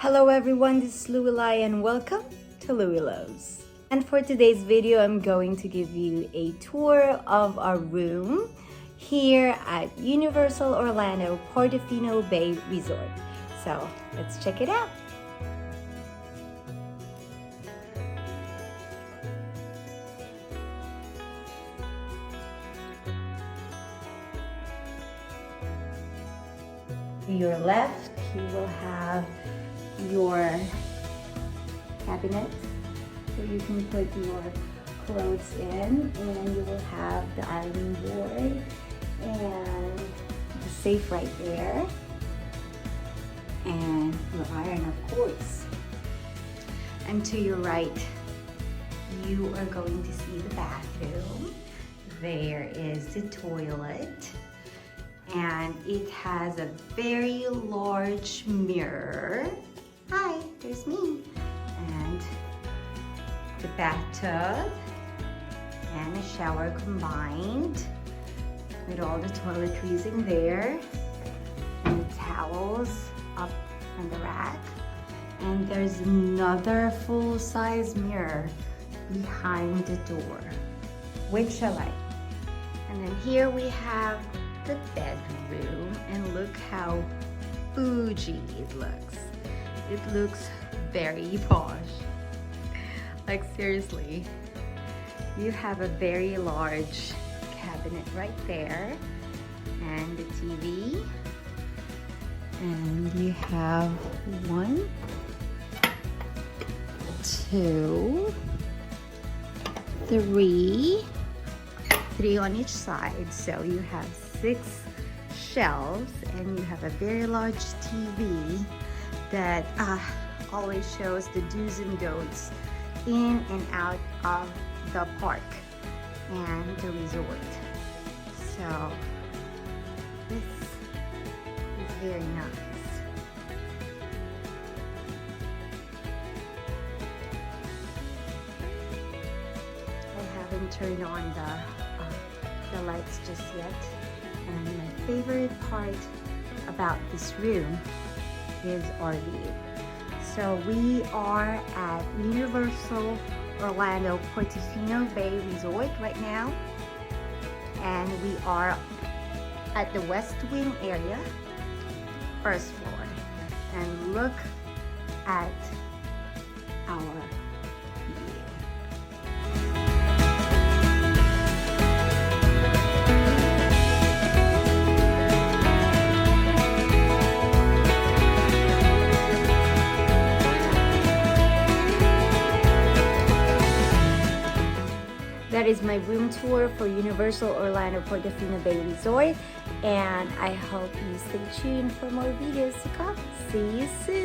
Hello everyone, this is Louie and welcome to Louie Loves. And for today's video, I'm going to give you a tour of our room here at Universal Orlando Portofino Bay Resort. So let's check it out. To your left, you will have your cabinet where you can put your clothes in, and you will have the ironing board and the safe right there, and your iron, of course. And to your right, you are going to see the bathroom. There is the toilet, and it has a very large mirror. Hi, there's me. And the bathtub and a shower combined with all the toiletries in there, and the towels up on the rack. And there's another full-size mirror behind the door, which I like. And then here we have the bedroom, and look how bougie it looks. It looks very posh. Like seriously, you have a very large cabinet right there, and the TV, and you have 1, 2, 3 on each side, so you have 6 shelves, and you have a very large TV that always shows the do's and don'ts in and out of the park and the resort. So this is very nice. I haven't turned on the lights just yet, and my favorite part about this room is our view. So we are at Universal Orlando Portofino Bay Resort right now, and we are at the West Wing area, first floor, and look at our view. That is my room tour for Universal Orlando Portofino Bay Resort, and I hope you stay tuned for more videos to come. See you soon.